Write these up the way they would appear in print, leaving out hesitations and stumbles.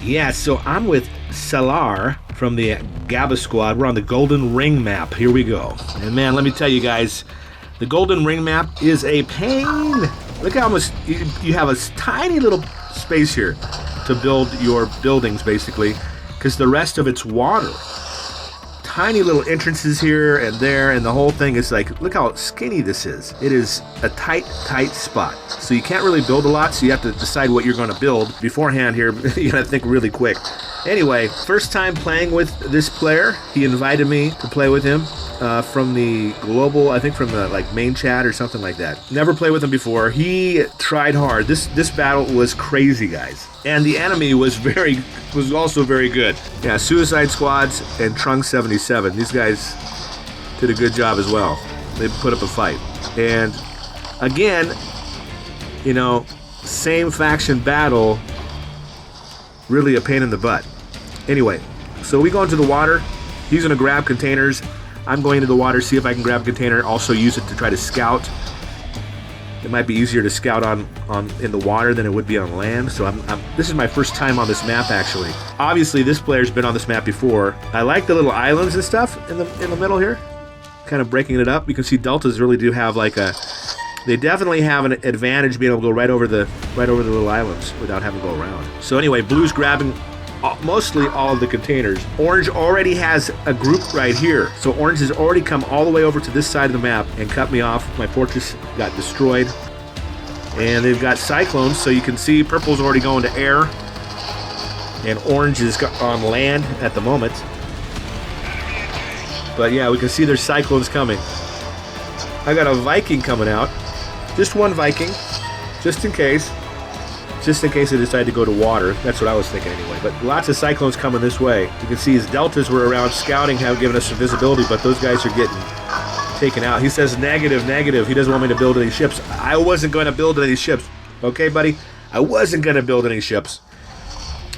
Yeah, so I'm with Salar from the GABA squad. We're on the Golden Ring map. Here we go. And man, let me tell you guys, the Golden Ring map is a pain. Look how much you have a tiny little space here to build your buildings, basically, because the rest of it's water. Tiny little entrances here and there, and the whole thing is like, look how skinny this is. It is a tight spot. So you can't really build a lot, so you have to decide what you're going to build beforehand here. You got to think really quick. Anyway, first time playing with this player. He invited me to play with him from the global, I think from the like main chat or something like that. Never played with him before. He tried hard. This battle was crazy, guys. And the enemy was also very good. Yeah, Suicide Squads and Trunk 77. These guys did a good job as well. They put up a fight. And again, you know, same faction battle, really a pain in the butt. Anyway, so we go into the water. He's gonna grab containers. I'm going into the water, see if I can grab a container, also use it to try to scout. It might be easier to scout on in the water than it would be on land. So this is my first time on this map, actually. Obviously, this player's been on this map before. I like the little islands and stuff in the middle here, kind of breaking it up. You can see deltas really do have like they definitely have an advantage being able to go right over the little islands without having to go around. So anyway, blue's grabbing mostly all of the containers. Orange already has a group right here. So orange has already come all the way over to this side of the map and cut me off. My fortress got destroyed. And they've got cyclones, so you can see purple's already going to air. And orange is on land at the moment. But yeah, we can see there's cyclones coming. I got a Viking coming out. Just one Viking, just in case. Just in case they decide to go to water. That's what I was thinking anyway. But lots of cyclones coming this way. You can see his deltas were around scouting, have given us some visibility, but those guys are getting taken out. He says negative. He doesn't want me to build any ships. I wasn't going to build any ships. Okay, buddy? I wasn't going to build any ships.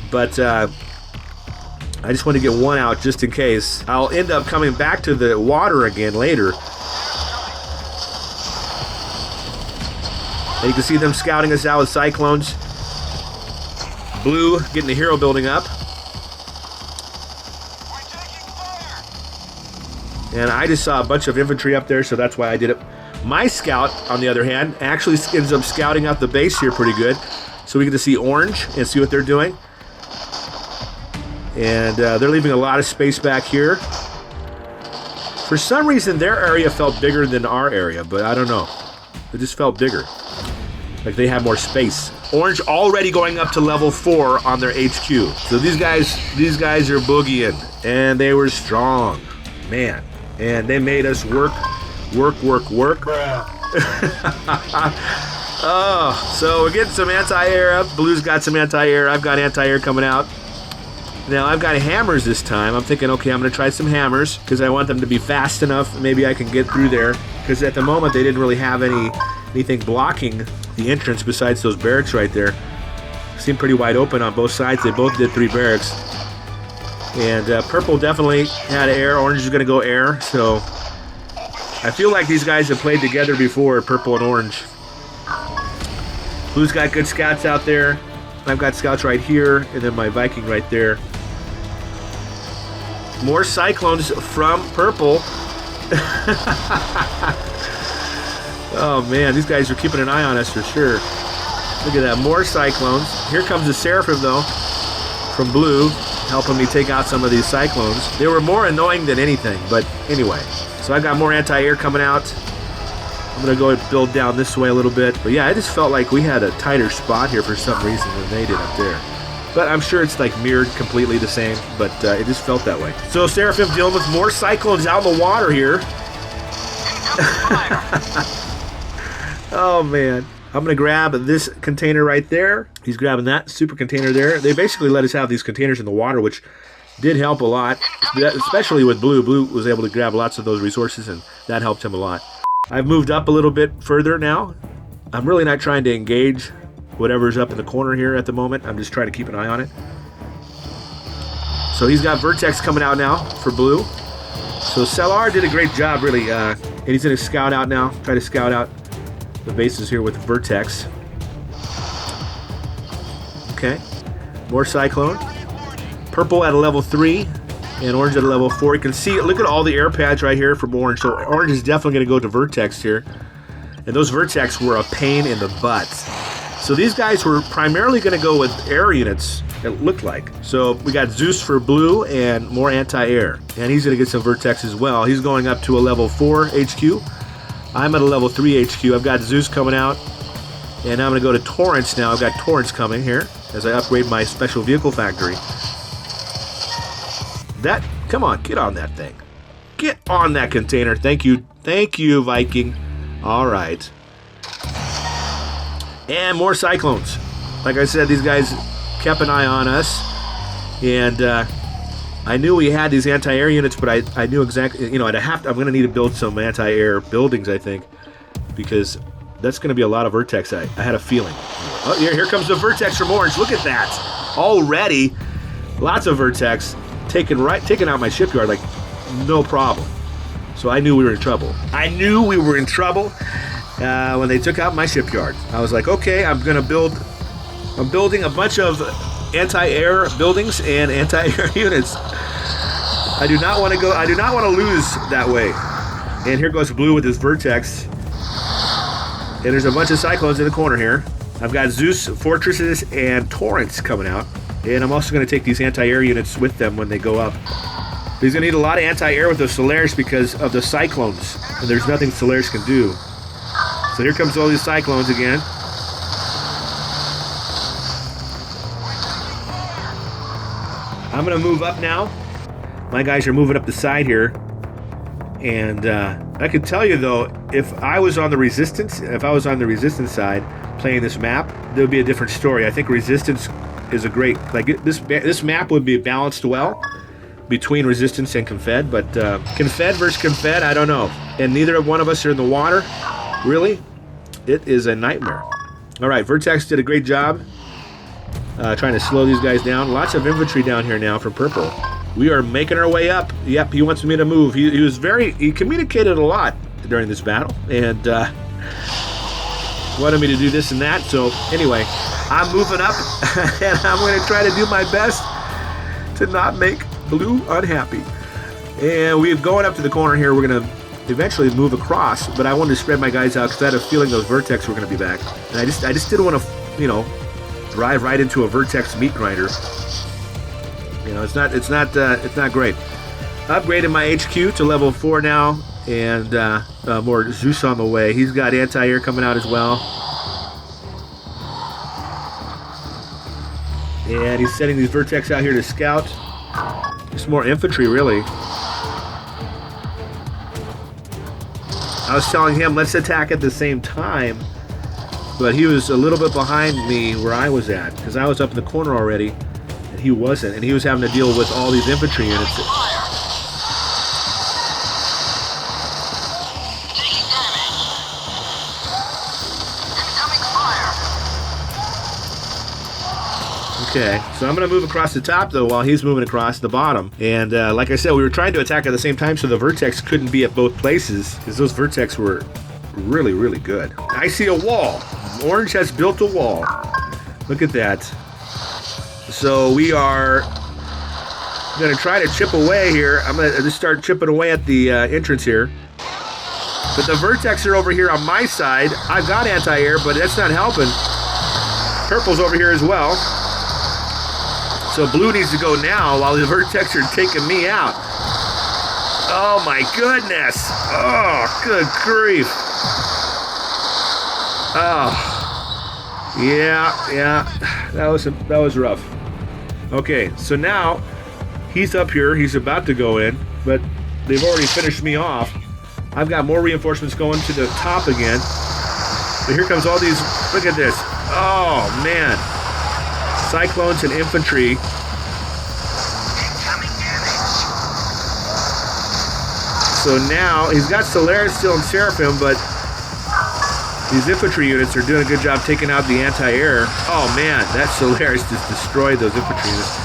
But I just want to get one out just in case. I'll end up coming back to the water again later. And you can see them scouting us out with cyclones. Blue getting the hero building up. And I just saw a bunch of infantry up there, so that's why I did it. My scout, on the other hand, actually ends up scouting out the base here pretty good. So we get to see orange and see what they're doing. And they're leaving a lot of space back here. For some reason, their area felt bigger than our area, but I don't know. It just felt bigger. Like they had more space. Orange already going up to level 4 on their HQ. So these guys are boogieing, and they were strong, man. And they made us work. Oh, so we're getting some anti-air up. Blue's got some anti-air. I've got anti-air coming out. Now I've got hammers this time. I'm thinking, okay, I'm gonna try some hammers because I want them to be fast enough. Maybe I can get through there. Because at the moment they didn't really have anything blocking the entrance besides those barracks right there. Seemed pretty wide open on both sides. They both did 3 barracks. And purple definitely had air. Orange is going to go air. So I feel like these guys have played together before, purple and orange. Blue's got good scouts out there. I've got scouts right here, and then my Viking right there. More cyclones from purple. Oh man, these guys are keeping an eye on us for sure. Look at that, more cyclones. Here comes the Seraphim though, from blue, helping me take out some of these cyclones. They were more annoying than anything, but anyway. So I got more anti-air coming out. I'm gonna go and build down this way a little bit. But yeah, I just felt like we had a tighter spot here for some reason than they did up there. But I'm sure it's like mirrored completely the same, but it just felt that way. So Seraphim dealing with more cyclones out in the water here. Oh man, I'm gonna grab this container right there. He's grabbing that super container there. They basically let us have these containers in the water, which did help a lot, especially with Blue. Blue was able to grab lots of those resources, and that helped him a lot. I've moved up a little bit further now. I'm really not trying to engage whatever's up in the corner here at the moment. I'm just trying to keep an eye on it. So he's got Vertex coming out now for Blue. So Salar did a great job, really. And he's going to scout out now, try to scout out the bases here with Vertex. Okay, more Cyclone. purple at a level 3 and orange at a level 4. You can see, look at all the air pads right here from orange. So orange is definitely going to go to Vertex here. And those Vertex were a pain in the butt. So these guys were primarily going to go with air units, it looked like. So we got Zeus for blue and more anti-air. And he's going to get some Vertex as well. He's going up to a level 4 HQ. I'm at a level 3 HQ. I've got Zeus coming out. And I'm going to go to Torrance now. I've got Torrance coming here as I upgrade my special vehicle factory. Come on, get on that thing. Get on that container. Thank you, Viking. All right. And more Cyclones. Like I said, these guys kept an eye on us. And I knew we had these anti-air units, but I knew exactly, I'm going to need to build some anti-air buildings, I think, because that's going to be a lot of Vertex. I had a feeling. Oh, here comes the Vertex from orange. Look at that. Already, lots of Vertex taking out my shipyard like no problem. So I knew we were in trouble. When they took out my shipyard. I was like, okay, I'm building a bunch of anti-air buildings and anti-air units. I do not want to lose that way. And here goes blue with his Vertex. And there's a bunch of Cyclones in the corner here. I've got Zeus, Fortresses, and Torrance coming out. And I'm also going to take these anti-air units with them when they go up. He's going to need a lot of anti-air with the Solaris because of the Cyclones. And there's nothing Solaris can do. So here comes all these Cyclones again. I'm going to move up now. My guys are moving up the side here. And I could tell you, though, if I was on the Resistance side playing this map, there would be a different story. I think Resistance is a great, this map would be balanced well between Resistance and Confed, but Confed versus Confed, I don't know. And neither one of us are in the water, really. It is a nightmare. All right, Vertex did a great job trying to slow these guys down. Lots of infantry down here now from purple. We are making our way up. Yep, he wants me to move. He communicated a lot during this battle, and wanted me to do this and that. So anyway, I'm moving up, and I'm going to try to do my best to not make blue unhappy. And we're going up to the corner here. We're going to eventually move across, but I wanted to spread my guys out because I had a feeling those Vertex were going to be back, and I just didn't want to, drive right into a Vertex meat grinder. It's not great. Upgraded my HQ to level 4 now, and more Zeus on the way. He's got anti-air coming out as well. And he's sending these Vertex out here to scout. Just more infantry, really. I was telling him, let's attack at the same time, but he was a little bit behind me where I was at, because I was up in the corner already, and he wasn't, and he was having to deal with all these infantry units. Okay, so I'm going to move across the top, though, while he's moving across the bottom. And like I said, we were trying to attack at the same time, so the Vertex couldn't be at both places, because those Vertex were really, really good. I see a wall. Orange has built a wall. Look at that. So we are going to try to chip away here. I'm going to just start chipping away at the entrance here. But the Vertex are over here on my side. I've got anti-air, but that's not helping. Purple's over here as well. So blue needs to go now while the Vertex are taking me out. Oh my goodness. Oh, good grief. Oh. Yeah. That was rough. Okay, so now he's up here. He's about to go in, but they've already finished me off. I've got more reinforcements going to the top again. But here comes all these. Look at this. Oh, man. Cyclones and infantry. So now, he's got Solaris still and Seraphim, but these infantry units are doing a good job taking out the anti-air. Oh man, that Solaris just destroyed those infantry units.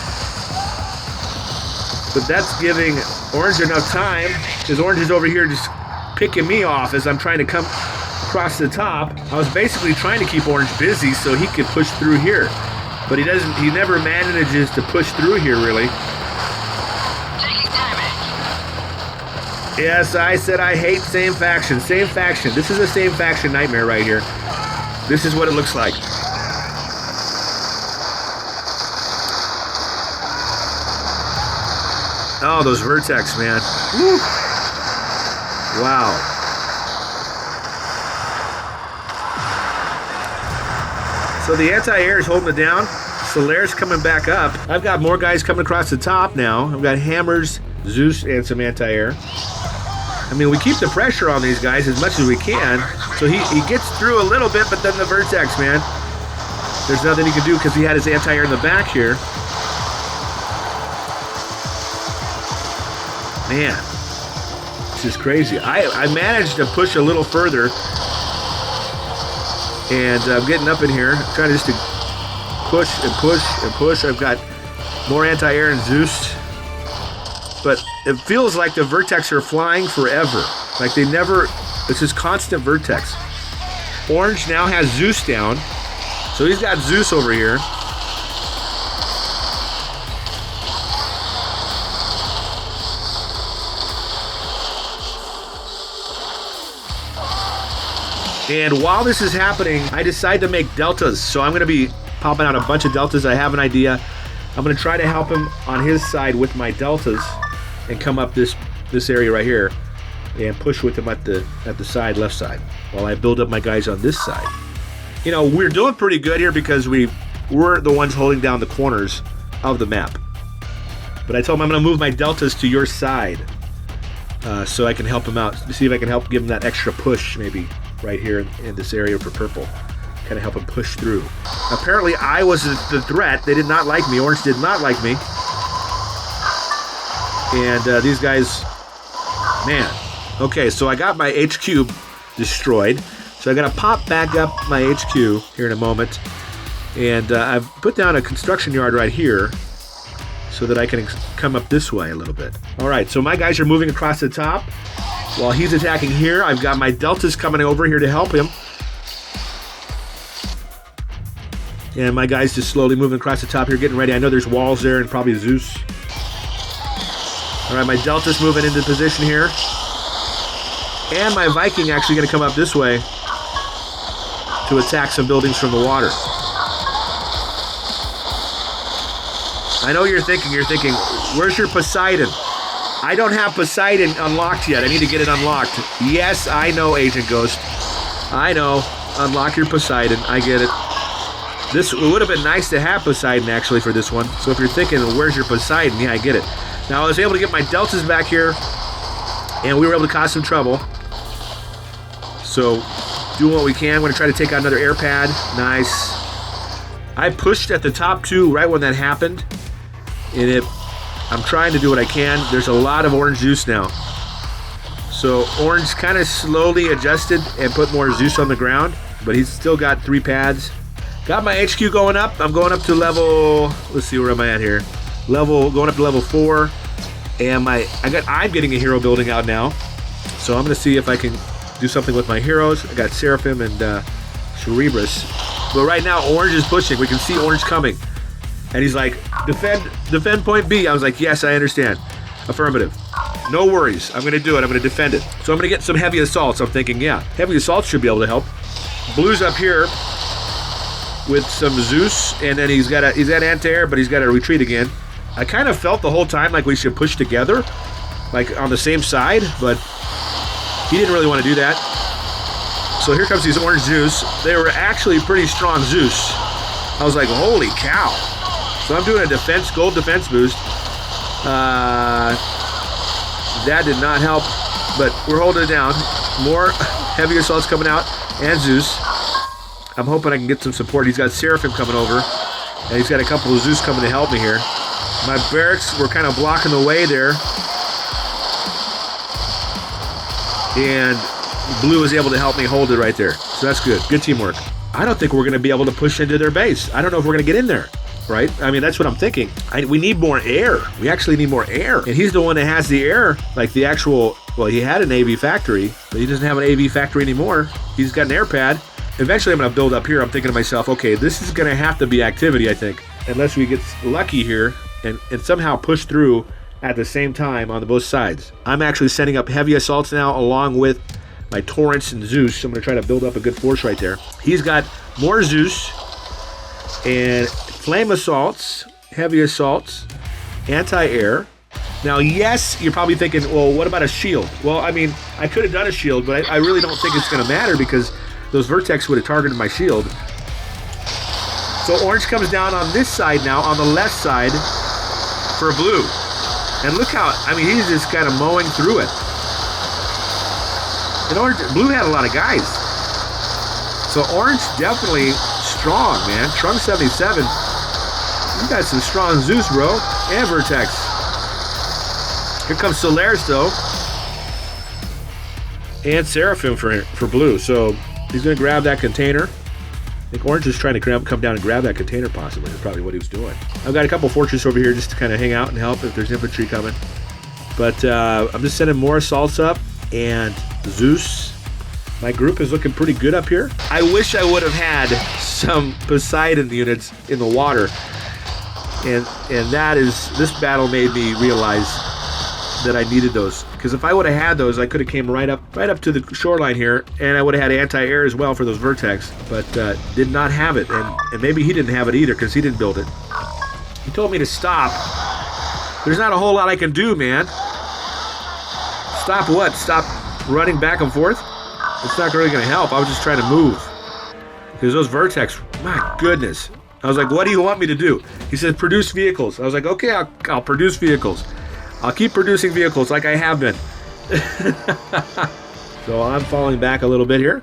But that's giving Orange enough time, because Orange is over here just picking me off as I'm trying to come across the top. I was basically trying to keep Orange busy so he could push through here. But he never manages to push through here, really. Taking damage. Yes, I said I hate same faction. Same faction. This is a same faction nightmare right here. This is what it looks like. Oh, those Vertex, man. Woo. Wow. So the anti-air is holding it down. Solaire's coming back up. I've got more guys coming across the top now. I've got hammers, Zeus, and some anti-air. I mean, we keep the pressure on these guys as much as we can. So he gets through a little bit, but then the Vertex, man. There's nothing he can do because he had his anti-air in the back here. Man, this is crazy. I managed to push a little further, and I'm getting up in here, trying just to push and push and push. I've got more anti-air and Zeus, but it feels like the Vertex are flying forever. Like they never, it's just constant Vertex. Orange now has Zeus down, so he's got Zeus over here. And while this is happening, I decide to make deltas. So I'm going to be popping out a bunch of deltas. I have an idea. I'm going to try to help him on his side with my deltas and come up this area right here and push with him at the side, left side, while I build up my guys on this side. You know, we're doing pretty good here because we're the ones holding down the corners of the map. But I told him I'm going to move my deltas to your side so I can help him out. See if I can help give him that extra push maybe right here in this area for purple. Kind of help him push through. Apparently I was the threat. They did not like me. Orange did not like me. And these guys, man. Okay, so I got my HQ destroyed. So I got to pop back up my HQ here in a moment. And I've put down a construction yard right here so that I can come up this way a little bit. All right, so my guys are moving across the top. While he's attacking here, I've got my deltas coming over here to help him. And my guys just slowly moving across the top here, getting ready. I know there's walls there and probably Zeus. All right, my delta's moving into position here. And my Viking actually going to come up this way to attack some buildings from the water. I know you're thinking, where's your Poseidon? I don't have Poseidon unlocked yet. I need to get it unlocked. Yes, I know, Agent Ghost. I know. Unlock your Poseidon. I get it. This would have been nice to have Poseidon, actually, for this one. So if you're thinking, where's your Poseidon? Yeah, I get it. Now, I was able to get my deltas back here, and we were able to cause some trouble. So, doing what we can. I'm going to try to take out another air pad. Nice. I pushed at the top, too, right when that happened. And I'm trying to do what I can. There's a lot of orange Zeus now. So orange kind of slowly adjusted and put more Zeus on the ground, but he's still got 3 pads. Got my HQ going up. I'm going up to level, let's see, where am I at here? Going up to level 4. And I'm getting a hero building out now. So I'm going to see if I can do something with my heroes. I got Seraphim and Cerebrus. But right now, orange is pushing. We can see orange coming. And he's like, defend point B. I was like, yes, I understand. Affirmative. No worries. I'm going to do it. I'm going to defend it. So I'm going to get some heavy assaults. I'm thinking, yeah, heavy assaults should be able to help. Blue's up here with some Zeus, and then he's got anti-air, but he's got to retreat again. I kind of felt the whole time like we should push together, like on the same side, but he didn't really want to do that. So here comes these orange Zeus. They were actually pretty strong Zeus. I was like, holy cow. So I'm doing a gold defense boost. That did not help, but we're holding it down. More heavy assaults coming out, and Zeus. I'm hoping I can get some support. He's got Seraphim coming over, and he's got a couple of Zeus coming to help me here. My barracks were kind of blocking the way there, and Blue was able to help me hold it right there. So that's good. Good teamwork. I don't think we're going to be able to push into their base. I don't know if we're going to get in there. Right? I mean, that's what I'm thinking. We need more air. We actually need more air. And he's the one that has the air, like the actual, well, he had an AV factory, but he doesn't have an AV factory anymore. He's got an air pad. eventually I'm going to build up here. I'm thinking to myself, okay, this is going to have to be activity, I think, unless we get lucky here and somehow push through at the same time on both sides. I'm actually setting up heavy assaults now along with my Torrents and Zeus. I'm going to try to build up a good force right there. He's got more Zeus and flame assaults, heavy assaults, anti-air. Now, yes, you're probably thinking, well, what about a shield? Well, I mean, I could have done a shield, but I really don't think it's going to matter because those Vertex would have targeted my shield. So orange comes down on this side now, on the left side for blue. And look how, I mean, he's just kind of mowing through it. And orange, blue had a lot of guys. So orange definitely strong, man. Trunk 77. You got some strong Zeus, bro, and Vertex. Here comes Solaris, though. And Seraphim for blue. So he's going to grab that container. I think orange is trying to come down and grab that container, possibly. That's probably what he was doing. I've got a couple fortresses over here just to kind of hang out and help if there's infantry coming. But I'm just sending more assaults up. And Zeus. My group is looking pretty good up here. I wish I would have had some Poseidon units in the water. And that is, this battle made me realize that I needed those, because if I would have had those, I could have came right up to the shoreline here, and I would have had anti-air as well for those Vertex, but did not have it, and maybe he didn't have it either because he didn't build it. He told me to stop. There's not a whole lot I can do, man. Stop what? Stop running back and forth? It's not really going to help. I was just trying to move because those Vertex, my goodness. I was like, what do you want me to do? He said, produce vehicles. I was like, okay, I'll produce vehicles. I'll keep producing vehicles like I have been. So I'm falling back a little bit here.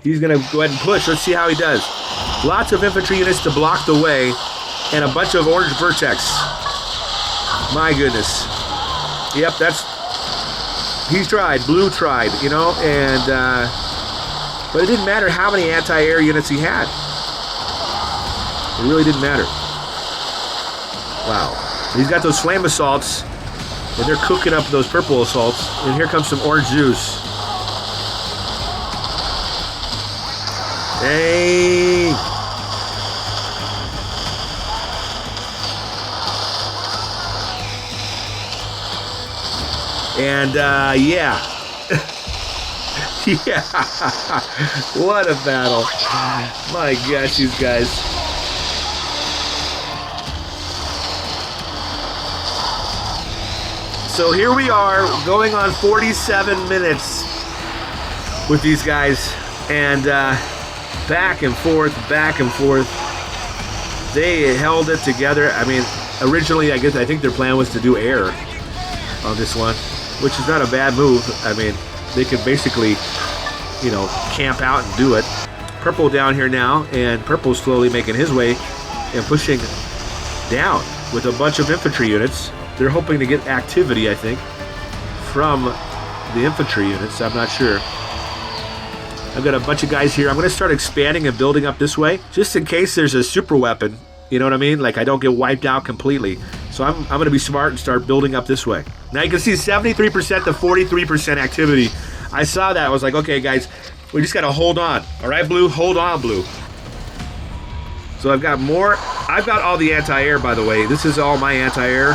He's going to go ahead and push. Let's see how he does. Lots of infantry units to block the way and a bunch of orange Vertex. My goodness. Yep, he tried. Blue tried, you know, and but it didn't matter how many anti-air units he had. It really didn't matter. Wow. He's got those flame assaults. And they're cooking up those purple assaults. And here comes some orange Zeus. Dang. And, yeah. Yeah. What a battle. My gosh, these guys. So here we are, going on 47 minutes with these guys, and back and forth. They held it together. I mean, originally, I think their plan was to do air on this one, which is not a bad move. I mean, they could basically, you know, camp out and do it. Purple down here now, and purple slowly making his way and pushing down with a bunch of infantry units. They're hoping to get activity, I think, from the infantry units. I'm not sure. I've got a bunch of guys here. I'm going to start expanding and building up this way, just in case there's a super weapon. You know what I mean? Like I don't get wiped out completely. So I'm going to be smart and start building up this way. Now you can see 73% to 43% activity. I saw that. I was like, okay, guys, we just got to hold on. All right, blue? Hold on, blue. So I've got more. I've got all the anti-air, by the way. This is all my anti-air.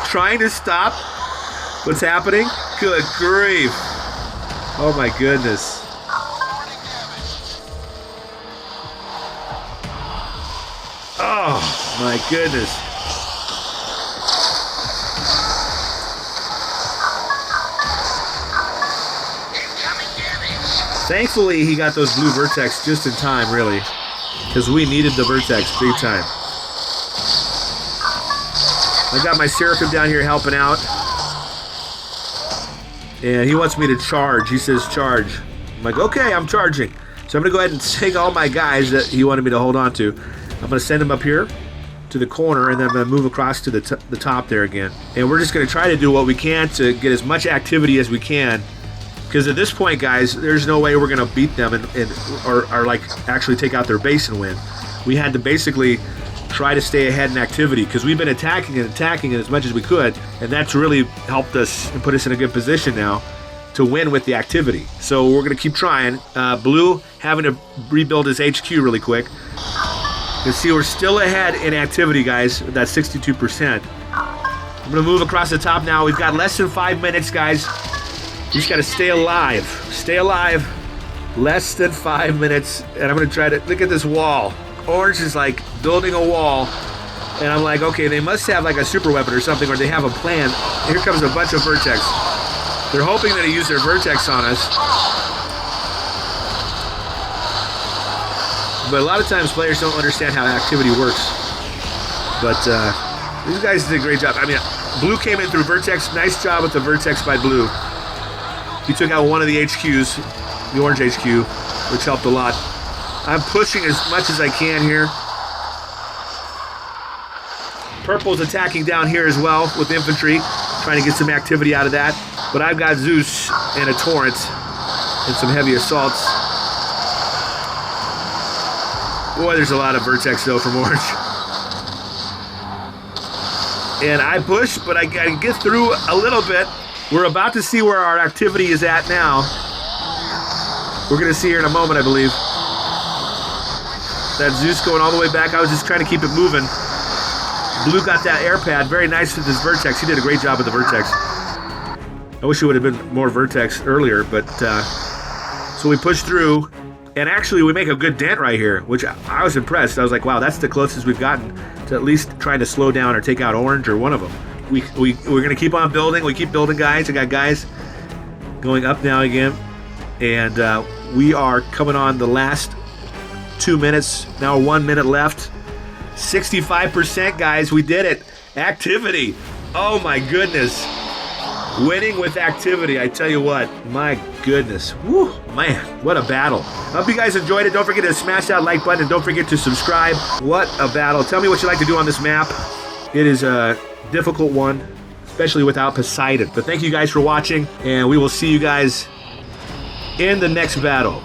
Trying to stop what's happening. Good grief. Oh, my goodness. Oh, my goodness. Thankfully, he got those blue Vertex just in time, really. Because we needed the Vertex big time. I got my Seraphim down here helping out. And he wants me to charge. He says charge. I'm like, okay, I'm charging. So I'm going to go ahead and take all my guys that he wanted me to hold on to. I'm going to send them up here to the corner, and then I'm going to move across to the top there again. And we're just going to try to do what we can to get as much activity as we can. Because at this point, guys, there's no way we're going to beat them or like actually take out their base and win. We had to basically try to stay ahead in activity because we've been attacking it as much as we could, and that's really helped us and put us in a good position now. to win with the activity. So we're going to keep trying. Blue having to rebuild his HQ really quick. You can see we're still ahead in activity, guys. That's 62%. I'm going to move across the top now. We've got less than 5 minutes, guys. You just got to stay alive. Stay alive. Less than 5 minutes. And I'm going to try to look at this wall. Orange is like building a wall. And I'm like, okay, they must have like a super weapon or something, or they have a plan. Here comes a bunch of Vertex. They're hoping that they use their Vertex on us. But a lot of times players don't understand how activity works. But these guys did a great job. I mean, Blue came in through Vertex. Nice job with the Vertex by Blue. He took out one of the HQs, the orange HQ, which helped a lot. I'm pushing as much as I can here. Purple's attacking down here as well with infantry, trying to get some activity out of that. But I've got Zeus and a Torrent and some heavy assaults. Boy, there's a lot of Vertex though from Orange. And I push, but I gotta get through a little bit. We're about to see where our activity is at now. We're gonna see here in a moment, I believe. That Zeus going all the way back. I was just trying to keep it moving. Blue got that air pad. Very nice with his Vertex. He did a great job with the Vertex. I wish it would have been more Vertex earlier, but so we pushed through, and actually we make a good dent right here, which I was impressed. I was like, wow, that's the closest we've gotten to at least trying to slow down or take out Orange or one of them. We're gonna keep on building. We keep building, guys. I got guys going up now again, and we are coming on the last 2 minutes. Now 1 minute left. 65%, guys. We did it. Activity. Oh my goodness. Winning with activity. I tell you what. My goodness. Woo, man. What a battle. Hope you guys enjoyed it. Don't forget to smash that like button and don't forget to subscribe. What a battle. Tell me what you like to do on this map. It is a difficult one, especially without Poseidon. But thank you guys for watching, and we will see you guys in the next battle.